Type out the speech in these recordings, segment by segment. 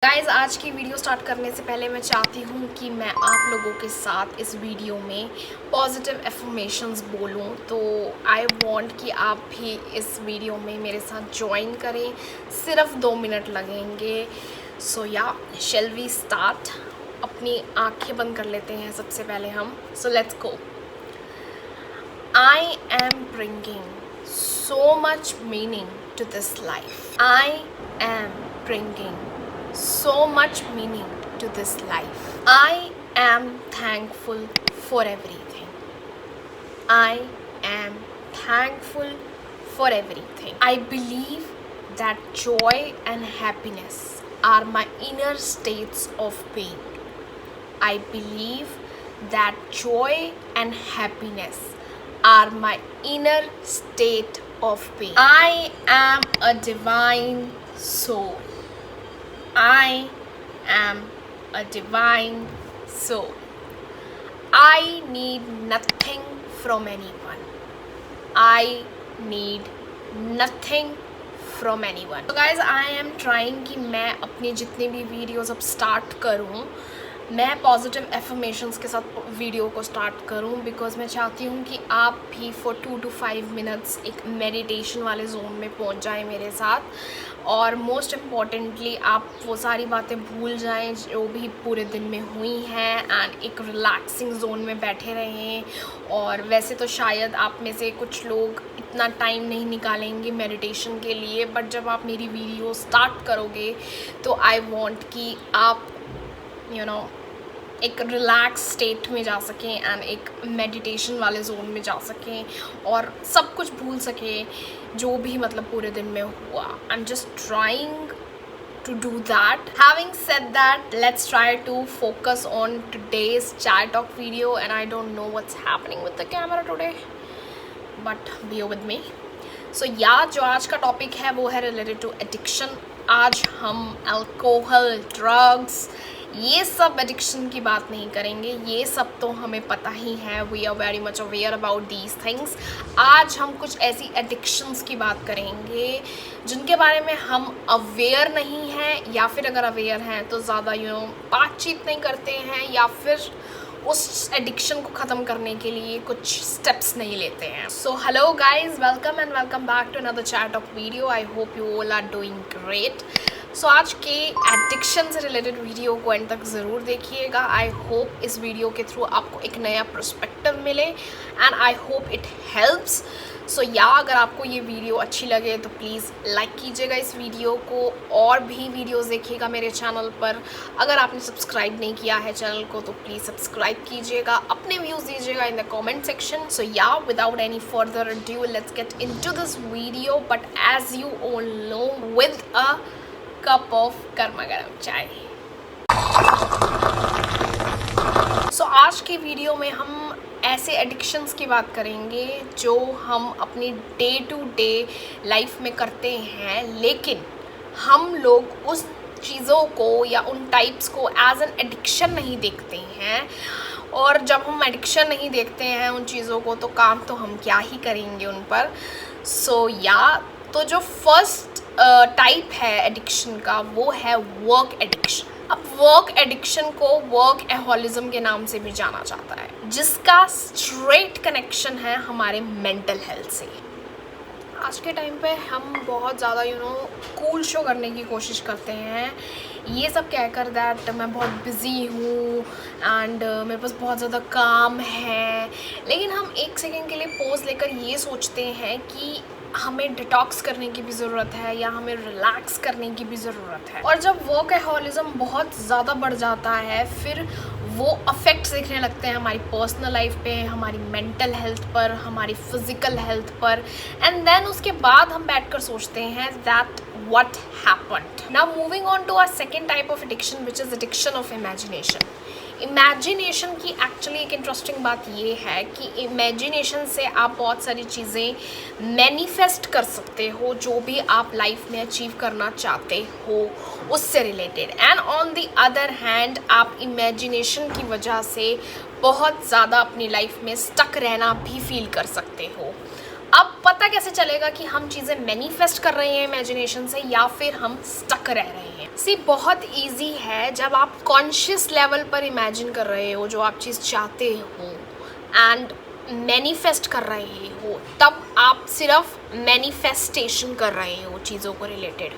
Guys आज की video start करने से पहले मैं चाहती हूँ कि मैं आप लोगों के साथ इस वीडियो में पॉजिटिव एफर्मेशंस बोलूँ। तो आई वांट कि आप भी इस वीडियो में मेरे साथ ज्वाइन करें। सिर्फ 2 मिनट लगेंगे। सो या शैल वी स्टार्ट। अपनी आंखें बंद कर लेते हैं सबसे पहले हम। So let's go. I am bringing so much meaning to this life. I am bringing so much meaning to this life. I am thankful for everything. I am thankful for everything. I believe that joy and happiness are my inner states of being. I believe that joy and happiness are my inner state of being. I am a divine soul. I am a divine soul. I need nothing from anyone. I need nothing from anyone. So guys, I am trying कि मैं अपनी जितनी भी videos अब start करूँ, मैं positive affirmations के साथ वीडियो को स्टार्ट करूं, बिकॉज मैं चाहती हूं कि आप भी फॉर 2 to 5 मिनट्स एक मेडिटेशन वाले जोन में पहुंच जाएं मेरे साथ। और मोस्ट इम्पॉर्टेंटली आप वो सारी बातें भूल जाएं जो भी पूरे दिन में हुई हैं एंड एक रिलैक्सिंग जोन में बैठे रहें। और वैसे तो शायद आप में से कुछ लोग इतना टाइम नहीं निकालेंगे मेडिटेशन के लिए, बट जब आप मेरी वीडियो स्टार्ट करोगे तो आई वॉन्ट कि आप एक रिलैक्स स्टेट में जा सकें एंड एक मेडिटेशन वाले जोन में जा सकें और सब कुछ भूल सकें जो भी मतलब पूरे दिन में हुआ। I am just trying to do that. Having said that, let's try to focus on today's chat talk video, and I don't know what's happening with the camera today, but bear with me. So yeah, जो आज का topic है वो है related to addiction. आज हम alcohol, drugs, ये सब एडिक्शन की बात नहीं करेंगे, ये सब तो हमें पता ही है। We are very much aware about these things. आज हम कुछ ऐसी एडिक्शंस की बात करेंगे जिनके बारे में हम अवेयर नहीं हैं, या फिर अगर अवेयर हैं तो ज़्यादा बातचीत नहीं करते हैं, या फिर उस एडिक्शन को ख़त्म करने के लिए कुछ स्टेप्स नहीं लेते हैं। So hello guys, welcome and welcome back to another chat of video. I hope you all are doing great. So आज के एडिक्शन से रिलेटेड वीडियो को एंड तक ज़रूर देखिएगा। आई होप इस वीडियो के थ्रू आपको एक नया पर्सपेक्टिव मिले and I hope it helps. So या अगर आपको ये वीडियो अच्छी लगे तो प्लीज़ लाइक कीजिएगा इस वीडियो को, और भी वीडियोस देखिएगा मेरे चैनल पर। अगर आपने सब्सक्राइब नहीं किया है चैनल को तो प्लीज़ सब्सक्राइब कीजिएगा, अपने व्यूज़ दीजिएगा in the comment section. So yeah without any further due let's get into this video, but as you all know with a cup of गर्मा गर्म चाय। सो आज की वीडियो में हम ऐसे एडिक्शंस की बात करेंगे जो हम अपनी डे टू डे लाइफ में करते हैं, लेकिन हम लोग उस चीज़ों को या उन टाइप्स को एज एन एडिक्शन नहीं देखते हैं। और जब हम एडिक्शन नहीं देखते हैं उन चीज़ों को तो काम तो हम क्या ही करेंगे उन पर। सो या तो जो फर्स्ट टाइप है एडिक्शन का वो है वर्क एडिक्शन। अब वर्क एडिक्शन को वर्कहॉलिज्म के नाम से भी जाना जाता है, जिसका स्ट्रेट कनेक्शन है हमारे मेंटल हेल्थ से। आज के टाइम पे हम बहुत ज़्यादा कूल शो करने की कोशिश करते हैं, ये सब कहकर दैट मैं बहुत बिज़ी हूँ एंड मेरे पास बहुत ज़्यादा काम है, लेकिन हम एक सेकेंड के लिए पॉज लेकर ये सोचते हैं कि हमें डिटॉक्स करने की भी ज़रूरत है या हमें रिलैक्स करने की भी ज़रूरत है। और जब वर्कहॉलिज्म बहुत ज़्यादा बढ़ जाता है फिर वो अफेक्ट्स दिखने लगते हैं हमारी पर्सनल लाइफ पे, हमारी मेंटल हेल्थ पर, हमारी फिज़िकल हेल्थ पर, एंड देन उसके बाद हम बैठकर सोचते हैं that what happened. Now moving on to our second type of addiction, which is addiction of imagination. Imagination की एक्चुअली एक इंटरेस्टिंग बात ये है कि इमेजिनेशन से आप बहुत सारी चीज़ें मैनिफेस्ट कर सकते हो जो भी आप लाइफ में अचीव करना चाहते हो उससे related. And on the other hand आप इमेजिनेशन की वजह से बहुत ज़्यादा अपनी लाइफ में स्टक रहना भी फील कर सकते हो। अब पता कैसे चलेगा कि हम चीज़ें मैनिफेस्ट कर रहे हैं इमेजिनेशन से या फिर हम स्टक रह रहे हैं? सी बहुत इजी है जब आप कॉन्शियस लेवल पर इमेजिन कर रहे हो जो आप चीज़ चाहते हो एंड मैनिफेस्ट कर रहे हो, तब आप सिर्फ मैनिफेस्टेशन कर रहे हो चीज़ों को रिलेटेड।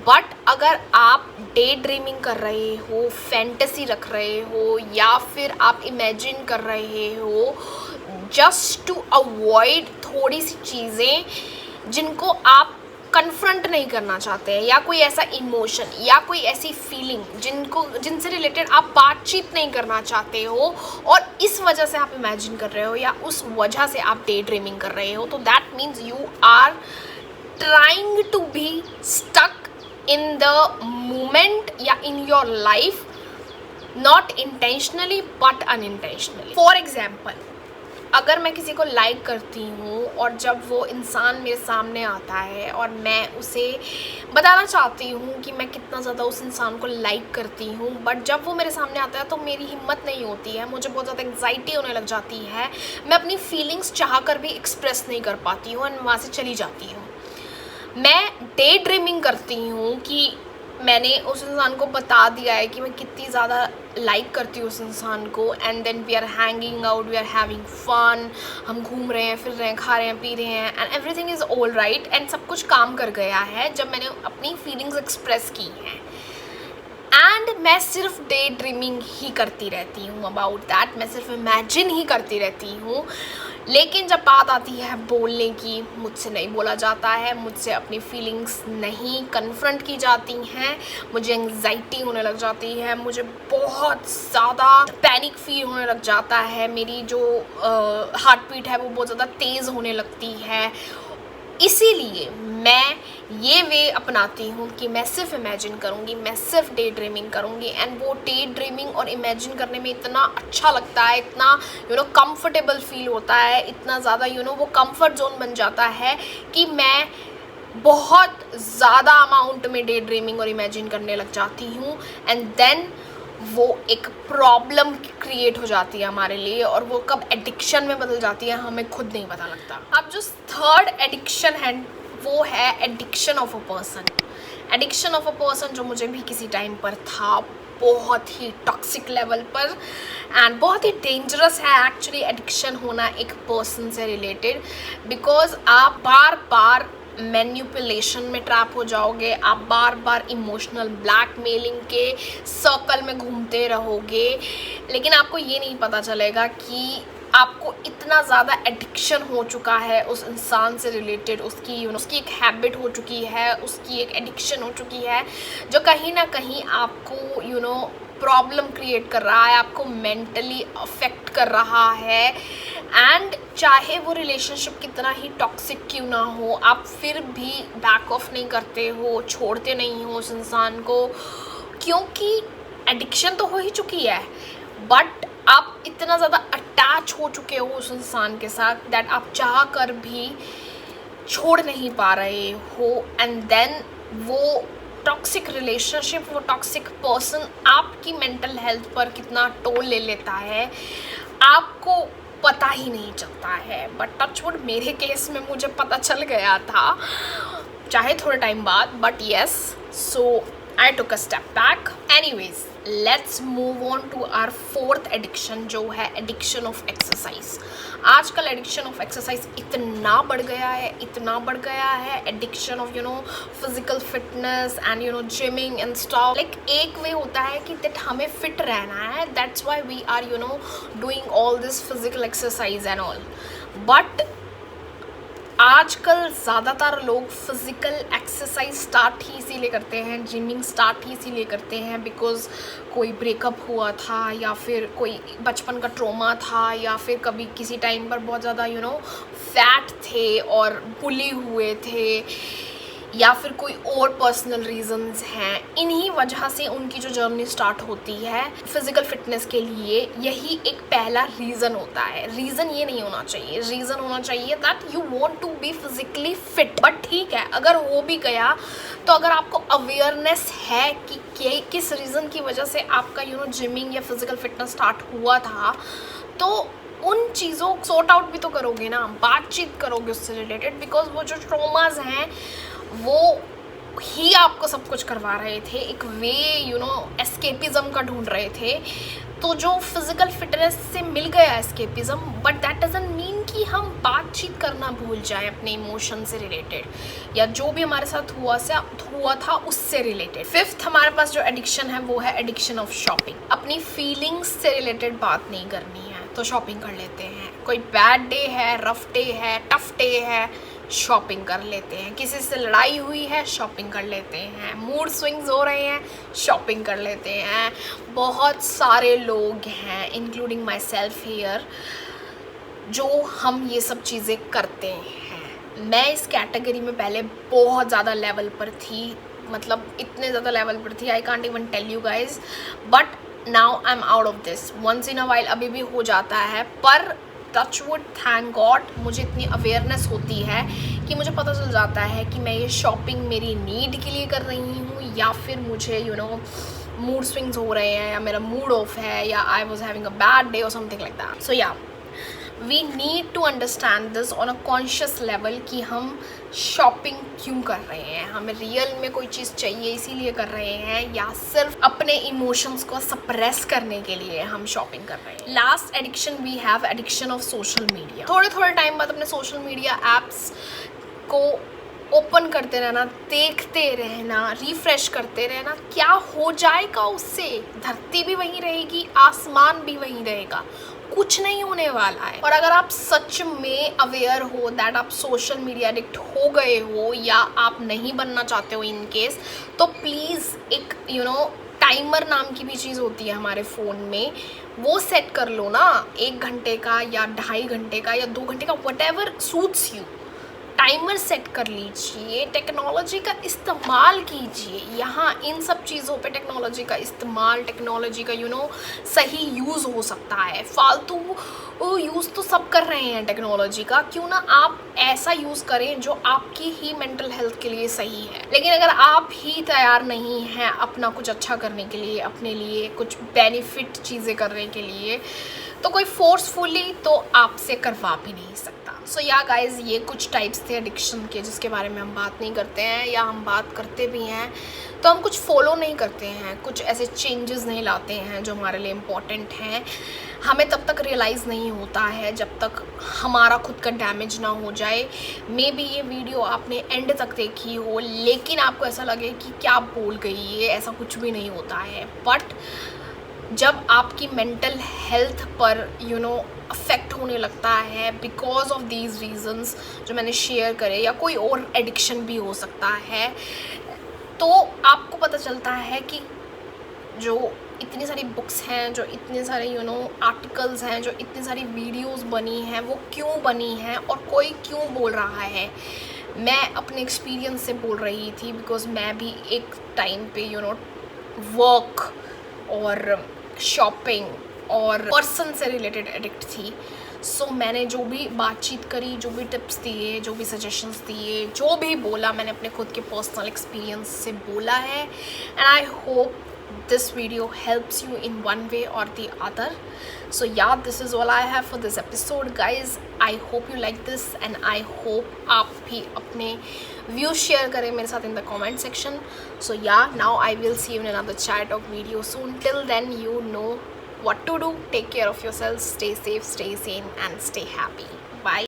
बट अगर आप डे ड्रीमिंग कर रहे हो, फैंटेसी रख रहे हो, या फिर आप इमेजिन कर रहे हो जस्ट टू अवॉइड थोड़ी सी चीज़ें जिनको आप कन्फ्रंट नहीं करना चाहते हैं, या कोई ऐसा इमोशन या कोई ऐसी फीलिंग जिनसे रिलेटेड आप बातचीत नहीं करना चाहते हो, और इस वजह से आप इमेजिन कर रहे हो या उस वजह से आप डे ड्रीमिंग कर रहे हो, तो that means you are trying to be stuck in the moment या in your life, not intentionally but unintentionally. For example, अगर मैं किसी को लाइक करती हूँ और जब वो इंसान मेरे सामने आता है और मैं उसे बताना चाहती हूँ कि मैं कितना ज़्यादा उस इंसान को लाइक करती हूँ, बट जब वो मेरे सामने आता है तो मेरी हिम्मत नहीं होती है, मुझे बहुत ज़्यादा एंग्जाइटी होने लग जाती है, मैं अपनी फीलिंग्स चाह कर भी एक्सप्रेस नहीं कर पाती हूँ और वहाँ से चली जाती हूँ। मैं डे ड्रीमिंग करती हूँ कि मैंने उस इंसान को बता दिया है कि मैं कितनी ज़्यादा लाइक करती हूँ उस इंसान को, and then we are hanging out, we are having fun, हम घूम रहे हैं, फिर रहे हैं, खा रहे हैं, पी रहे हैं, and everything is all right, and सब कुछ काम कर गया है जब मैंने अपनी फीलिंग्स एक्सप्रेस की हैं। एंड मैं सिर्फ डे ड्रीमिंग ही करती रहती हूँ अबाउट दैट, मैं सिर्फ इमेजिन ही करती रहती हूँ। लेकिन जब बात आती है बोलने की, मुझसे नहीं बोला जाता है, मुझसे अपनी फीलिंग्स नहीं कन्फ्रंट की जाती हैं, मुझे एंग्जाइटी होने लग जाती है, मुझे बहुत ज़्यादा पैनिक फील होने लग जाता है, मेरी जो हार्ट बीट है वो बहुत ज़्यादा तेज़ होने लगती है। इसीलिए मैं ये वे अपनाती हूँ कि मैं सिर्फ इमेजिन करूँगी, मैं सिर्फ डे ड्रीमिंग करूँगी, एंड वो डे ड्रीमिंग और इमेजिन करने में इतना अच्छा लगता है, इतना कंफर्टेबल फील होता है, इतना ज़्यादा वो कंफर्ट जोन बन जाता है कि मैं बहुत ज़्यादा अमाउंट में डे ड्रीमिंग और इमेजिन करने लग जाती हूँ, एंड देन वो एक प्रॉब्लम क्रिएट हो जाती है हमारे लिए, और वो कब एडिक्शन में बदल जाती है हमें खुद नहीं पता लगता। अब जो थर्ड एडिक्शन है वो है addiction of a person. Addiction of a person जो मुझे भी किसी टाइम पर था, बहुत ही टॉक्सिक लेवल पर, एंड बहुत ही डेंजरस है एक्चुअली एडिक्शन होना एक पर्सन से रिलेटेड, बिकॉज आप बार बार मैन्युपुलेशन में ट्रैप हो जाओगे, आप बार बार इमोशनल ब्लैकमेलिंग के सर्कल में घूमते रहोगे, लेकिन आपको ये नहीं पता चलेगा कि आपको इतना ज़्यादा एडिक्शन हो चुका है उस इंसान से रिलेटेड, उसकी उसकी एक हैबिट हो चुकी है, उसकी एक एडिक्शन हो चुकी है जो कहीं ना कहीं आपको प्रॉब्लम क्रिएट कर रहा है, आपको मेंटली अफेक्ट कर रहा है, एंड चाहे वो रिलेशनशिप कितना ही टॉक्सिक क्यों ना हो, आप फिर भी बैक ऑफ नहीं करते हो, छोड़ते नहीं हो उस इंसान को, क्योंकि एडिक्शन तो हो ही चुकी है, बट आप इतना ज़्यादा अटैच हो चुके हो उस इंसान के साथ दैट आप चाह कर भी छोड़ नहीं पा रहे हो, एंड देन वो टॉक्सिक रिलेशनशिप, वो टॉक्सिक पर्सन आपकी मेंटल हेल्थ पर कितना टोल ले लेता है आपको पता ही नहीं चलता है। बट टचवुड मेरे केस में मुझे पता चल गया था, चाहे थोड़े टाइम बाद, but yes, so I took a step back. Anyways, let's move on to our fourth addiction जो है एडिक्शन ऑफ एक्सरसाइज। आजकल एडिक्शन ऑफ एक्सरसाइज इतना बढ़ गया है, इतना बढ़ गया है, addiction of physical fitness and gymming and stop. Like एक वे होता है कि दैट हमें फिट रहना है, that's why we are doing all this physical exercise and all, but आजकल ज़्यादातर लोग फिज़िकल एक्सरसाइज स्टार्ट ही इसीलिए करते हैं, जिमिंग स्टार्ट ही इसीलिए करते हैं बिकॉज़ कोई ब्रेकअप हुआ था, या फिर कोई बचपन का ट्रॉमा था, या फिर कभी किसी टाइम पर बहुत ज़्यादा फैट थे और बुली हुए थे, या फिर कोई और पर्सनल रीजंस हैं। इन्हीं वजह से उनकी जो जर्नी स्टार्ट होती है फिज़िकल फिटनेस के लिए, यही एक पहला रीज़न होता है। रीज़न ये नहीं होना चाहिए, रीज़न होना चाहिए that you want to be physically fit. But ठीक है, अगर हो भी गया तो अगर आपको अवेयरनेस है कि किस रीज़न की वजह से आपका जिमिंग या फिज़िकल फिटनेस स्टार्ट हुआ था, तो उन चीज़ों को सॉर्ट आउट भी तो करोगे ना, बातचीत करोगे उससे रिलेटेड, बिकॉज वो जो ट्रॉमाज हैं वो ही आपको सब कुछ करवा रहे थे, एक वे एस्केपिज्म का ढूंढ रहे थे। तो जो फिजिकल फिटनेस से मिल गया escapism, but that doesn't mean कि हम बातचीत करना भूल जाएं अपने इमोशन से रिलेटेड या जो भी हमारे साथ हुआ था उससे रिलेटेड। फिफ्थ हमारे पास जो एडिक्शन है वो है एडिक्शन ऑफ शॉपिंग। अपनी फीलिंग्स से रिलेटेड बात नहीं करनी है तो शॉपिंग कर लेते हैं। कोई बैड डे है, रफ डे है, टफ डे है, शॉपिंग कर लेते हैं। किसी से लड़ाई हुई है, शॉपिंग कर लेते हैं। मूड स्विंग्स हो रहे हैं, शॉपिंग कर लेते हैं। बहुत सारे लोग हैं इंक्लूडिंग माई सेल्फ हियर जो हम ये सब चीज़ें करते हैं। मैं इस कैटेगरी में पहले बहुत ज़्यादा लेवल पर थी, मतलब इतने ज़्यादा लेवल पर थी, I can't even tell you guys, but now I am out of this. Once in a while अभी भी हो जाता है, पर टचवुड थैंक गॉड मुझे इतनी अवेयरनेस होती है कि मुझे पता चल जाता है कि मैं ये शॉपिंग मेरी नीड के लिए कर रही हूँ या फिर मुझे मूड स्विंग्स हो रहे हैं या मेरा मूड ऑफ है या I was having a bad day और something like that. So yeah we need to understand this on a conscious level कि हम शॉपिंग क्यों कर रहे हैं, हमें रियल में कोई चीज़ चाहिए इसीलिए कर रहे हैं या सिर्फ अपने इमोशंस को सप्रेस करने के लिए हम शॉपिंग कर रहे हैं। Last addiction we have addiction of social media. थोड़े थोड़े टाइम बाद अपने सोशल मीडिया एप्स को ओपन करते रहना, देखते रहना, रिफ्रेश करते रहना। क्या हो जाएगा उससे? धरती भी वहीं रहेगी, आसमान भी वहीं रहेगा, कुछ नहीं होने वाला है। और अगर आप सच में अवेयर हो दैट आप सोशल मीडिया एडिक्ट हो गए हो या आप नहीं बनना चाहते हो इन केस, तो प्लीज़ एक टाइमर नाम की भी चीज़ होती है हमारे फ़ोन में, वो सेट कर लो ना, 1 घंटे का या 2.5 घंटे का या 2 घंटे का, what ever suits you. Timer set कर लीजिए, टेक्नोलॉजी का इस्तेमाल कीजिए। यहाँ इन सब चीज़ों पे टेक्नोलॉजी का इस्तेमाल, टेक्नोलॉजी का सही यूज़ हो सकता है। फालतू यूज़ तो सब कर रहे हैं टेक्नोलॉजी का, क्यों ना आप ऐसा यूज़ करें जो आपकी ही मेंटल हेल्थ के लिए सही है। लेकिन अगर आप ही तैयार नहीं हैं अपना कुछ अच्छा करने के लिए, अपने लिए कुछ बेनिफिट चीज़ें करने के लिए, तो कोई फोर्सफुली तो आपसे करवा भी नहीं सकता। सो या गाइज, ये कुछ टाइप्स थे एडिक्शन के जिसके बारे में हम बात नहीं करते हैं, या हम बात करते भी हैं तो हम कुछ फॉलो नहीं करते हैं, कुछ ऐसे चेंजेस नहीं लाते हैं जो हमारे लिए इम्पॉर्टेंट हैं। हमें तब तक रियलाइज़ नहीं होता है जब तक हमारा खुद का डैमेज ना हो जाए। मे बी ये वीडियो आपने एंड तक देखी हो लेकिन आपको ऐसा लगे कि क्या बोल गई ये, ऐसा कुछ भी नहीं होता है। बट जब आपकी मेंटल हेल्थ पर अफेक्ट होने लगता है बिकॉज ऑफ दीज रीजंस जो मैंने शेयर करे, या कोई और एडिक्शन भी हो सकता है, तो आपको पता चलता है कि जो इतनी सारी बुक्स हैं, जो इतने सारे आर्टिकल्स हैं, जो इतनी सारी वीडियोस बनी हैं, वो क्यों बनी हैं और कोई क्यों बोल रहा है। मैं अपने एक्सपीरियंस से बोल रही थी बिकॉज मैं भी एक टाइम पे वर्क और शॉपिंग और पर्सन से रिलेटेड एडिक्ट थी। सो मैंने जो भी बातचीत करी, जो भी टिप्स दिए, जो भी सजेशंस दिए, जो भी बोला, मैंने अपने खुद के पर्सनल एक्सपीरियंस से बोला है। And I hope this video helps you in one way or the other. So yeah, this is all I have for this episode guys. I hope you like this and I hope आप भी अपने views share करें मेरे साथ in the comment section. So yeah, now I will see you in another chat or video soon. Till then, you know what to do. Take care of yourselves, stay safe, stay sane and stay happy. Bye.